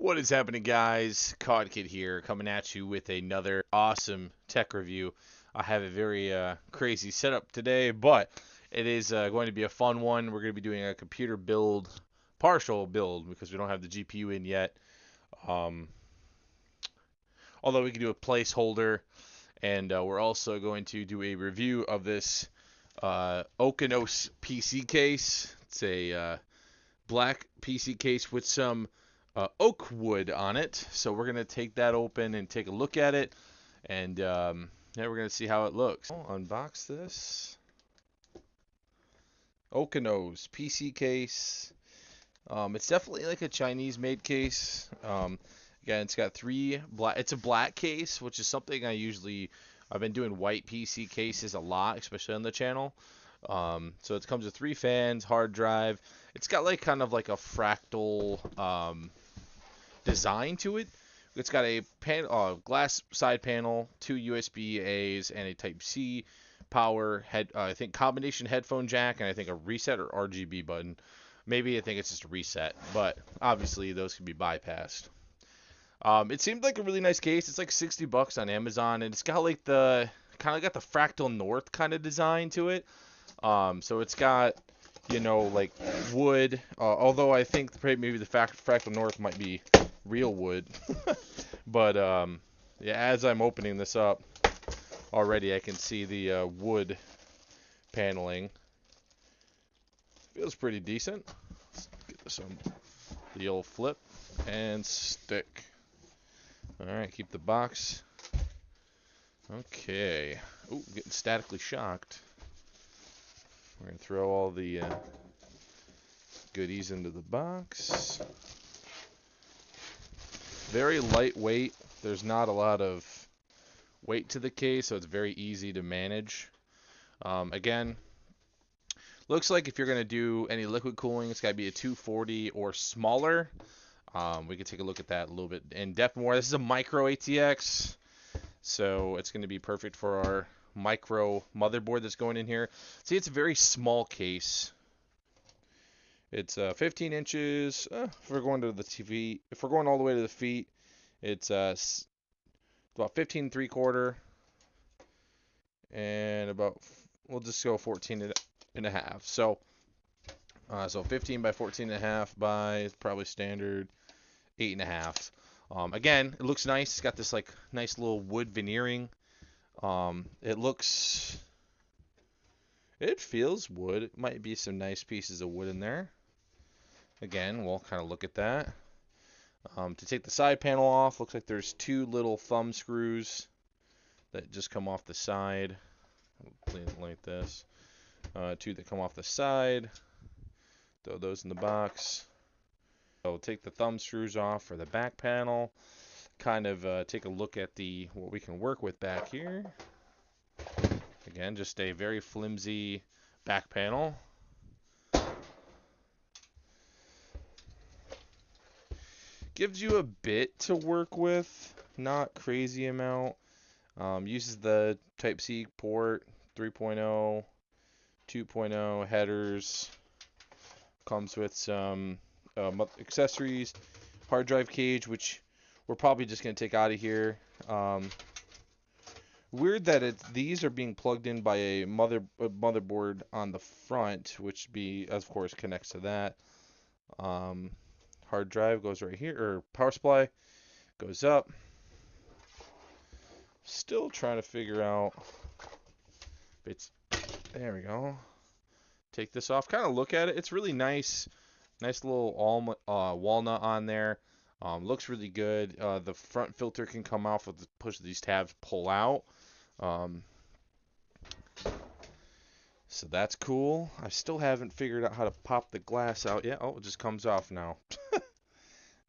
What is happening, guys? Cod Kid here, coming at you with another awesome tech review. I have a very crazy setup today, but it is going to be a fun one. We're going to be doing a computer build, partial build, because we don't have the GPU in yet. Um, Although we can do a placeholder, and we're also going to do a review of this Okinos PC case. It's a black PC case with some oak wood on it. So we're going to take that open and take a look at it. And yeah, we're going to see how it looks. I'll unbox this. Okinos PC case. It's definitely like a Chinese made case. Again, it's got three black. It's a black case, which is something I've been doing white PC cases a lot, especially on the channel. So it comes with three fans, hard drive. It's got like kind of like a fractal design to it. It's got a glass side panel, two USB A's, and a Type C power I think combination headphone jack, and I think a reset or RGB button. Maybe I think it's just a reset, but obviously those can be bypassed. It seemed like a really nice case. It's like $60 on Amazon, and it's got like the kind of got the Fractal North kind of design to it. So it's got, like wood. Although I think maybe the Fractal North might be real wood. But yeah, as I'm opening this up, already I can see the wood paneling. Feels pretty decent. Let's get this on the old flip and stick. Alright, keep the box. Okay. Ooh, getting statically shocked. We're going to throw all the goodies into the box. Very lightweight. There's not a lot of weight to the case, so it's very easy to manage. Again, looks like if you're going to do any liquid cooling, it's got to be a 240 or smaller. We can take a look at that a little bit in depth more. This is a micro ATX, so it's going to be perfect for our micro motherboard that's going in here. See, it's a very small case. It's 15 inches. If we're going to the TV, if we're going all the way to the feet, it's about 15 3/4, and we'll just go 14 and a half. So 15 by 14 and a half by probably standard 8.5. Again, it looks nice. It's got this like nice little wood veneering. It feels wood. It might be some nice pieces of wood in there. Again, we'll kind of look at that. To take the side panel off, looks like there's two little thumb screws that just come off the side. Like this. Two that come off the side. Throw those in the box. So we'll take the thumb screws off for the back panel. Kind of take a look at what we can work with back here. Again, just a very flimsy back panel. Gives you a bit to work with, not crazy amount. Uses the Type C port, 3.0, 2.0 headers. Comes with some accessories, hard drive cage, which we're probably just going to take out of here. Weird that these are being plugged in by a motherboard on the front, which of course connects to that. Hard drive goes right here, or power supply goes up. Still trying to figure out if there we go. Take this off, kind of look at it. It's really nice. Nice little walnut on there. Looks really good. The front filter can come off with the push of these tabs, pull out. So that's cool. I still haven't figured out how to pop the glass out yet. Oh, it just comes off now.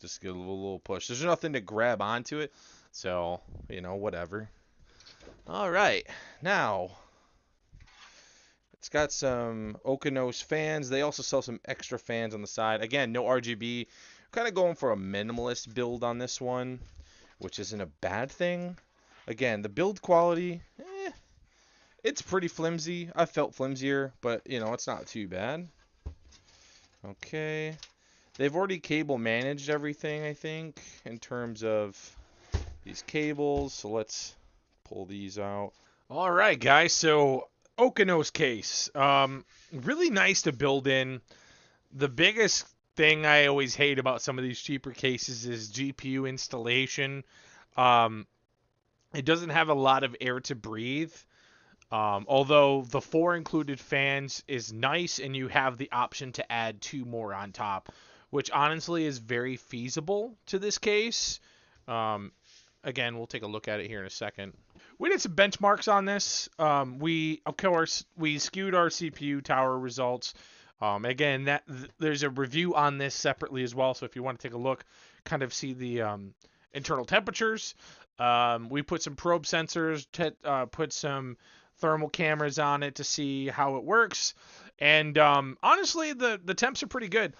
Just get a little push. There's nothing to grab onto it, so whatever. All right, now it's got some Okinos fans. They also sell some extra fans on the side. Again, no RGB. Kind of going for a minimalist build on this one, which isn't a bad thing. Again, the build quality, it's pretty flimsy. I felt flimsier, but it's not too bad. Okay. they've already cable managed everything, I think, in terms of these cables. So let's pull these out. All right, guys. So Okinos case, really nice to build in. The biggest thing I always hate about some of these cheaper cases is GPU installation. Um, it doesn't have a lot of air to breathe. Although the 4 included fans is nice, and you have the option to add 2 more on top, which honestly is very feasible to this case. Um, Again, we'll take a look at it here in a second. We did some benchmarks on this. We, of course, we skewed our CPU tower results. Again, there's a review on this separately as well. So if you want to take a look, kind of see the internal temperatures. We put some probe sensors, put some thermal cameras on it to see how it works. And honestly, the temps are pretty good.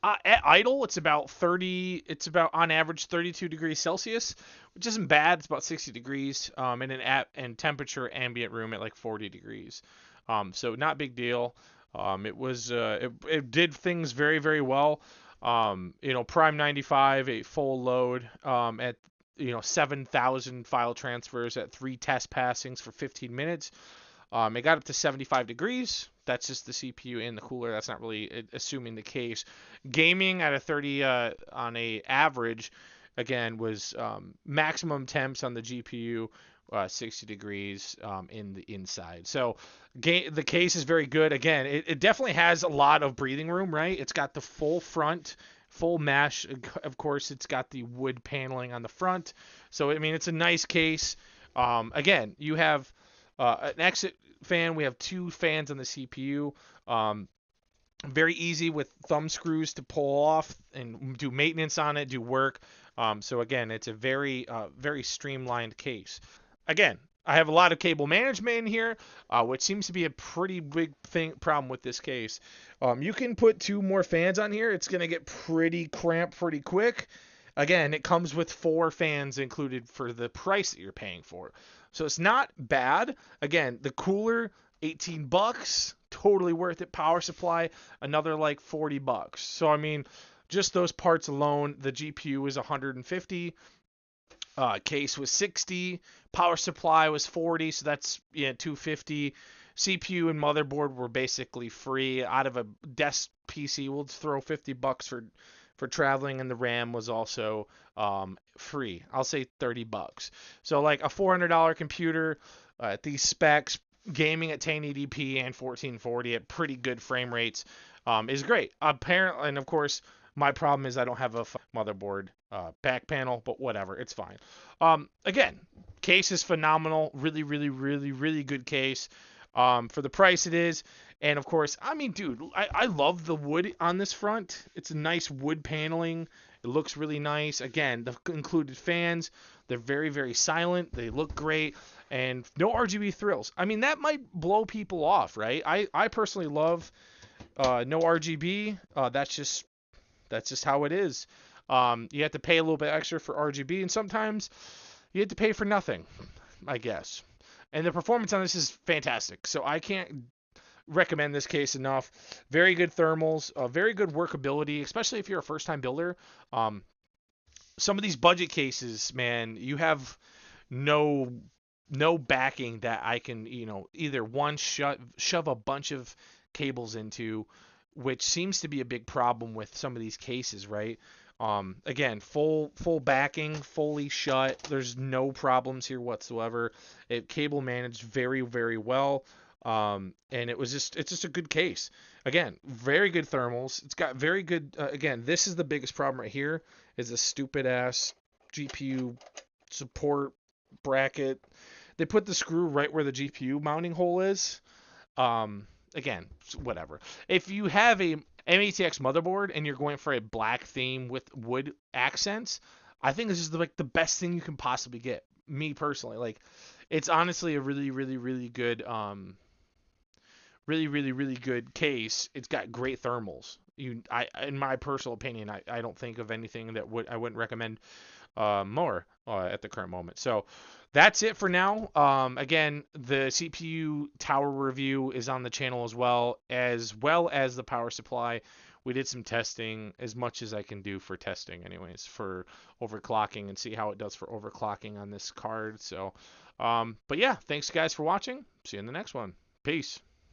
At idle, it's about 30. It's about on average 32 degrees Celsius, which isn't bad. It's about 60 degrees. And temperature ambient room at like 40 degrees. So not big deal. It did things very very well. Prime 95, a full load at 7,000 file transfers at 3 test passings for 15 minutes. It got up to 75 degrees. That's just the CPU in the cooler. That's not really assuming the case. Gaming at a 30 on a average, again, was maximum temps on the GPU, 60 degrees in the inside. So the case is very good. Again, it definitely has a lot of breathing room, right? It's got the full front, full mesh. Of course, it's got the wood paneling on the front. So, I mean, it's a nice case. Again, you have an exit fan. We have 2 fans on the CPU. Very easy with thumb screws to pull off and do maintenance on it, do work. So again, it's a very very streamlined case. Again, I have a lot of cable management in here, which seems to be a pretty big problem with this case. You can put 2 more fans on here. It's gonna get pretty cramped pretty quick. Again, it comes with 4 fans included for the price that you're paying for. So it's not bad. Again, the cooler, $18, totally worth it. Power supply, another like $40. So I mean, just those parts alone, the GPU is 150. Case was 60. Power supply was 40, so that's 250. CPU and motherboard were basically free. Out of a desk PC, we'll throw $50 for traveling, and the RAM was also free. I'll say $30. So like a $400 computer at these specs, gaming at 1080p and 1440 at pretty good frame rates is great. Apparently, and of course, my problem is I don't have a motherboard back panel, but whatever, it's fine. Again, case is phenomenal. Really, really, really, really good case for the price it is. And of course, I mean, dude, I love the wood on this front. It's a nice wood paneling. It looks really nice. Again, the included fans, they're very, very silent. They look great. And no RGB thrills. I mean, that might blow people off, right? I personally love no RGB. That's just how it is. You have to pay a little bit extra for RGB, and sometimes you have to pay for nothing, I guess. And the performance on this is fantastic. So I can't recommend this case enough. Very good thermals, very good workability, especially if you're a first-time builder. Some of these budget cases, man, you have no backing that I can, either one shove a bunch of cables into, which seems to be a big problem with some of these cases, right? Again, full backing, fully shut. There's no problems here whatsoever. It cable managed very, very well. And it's just a good case. Again, very good thermals. It's got very good, again, this is the biggest problem right here, is a stupid ass GPU support bracket. They put the screw right where the GPU mounting hole is. Again, whatever. If you have a MATX motherboard and you're going for a black theme with wood accents, I think this is the best thing you can possibly get. Me personally, like, it's honestly a really, really, really good, really, really, really good case. It's got great thermals. In my personal opinion, I don't think of anything that I wouldn't recommend more at the current moment. So that's it for now. Again, the CPU tower review is on the channel as well as the power supply. we did some testing, as much as I can do for testing, anyways, for overclocking and see how it does for overclocking on this card. So, but yeah, thanks guys for watching. See you in the next one. Peace.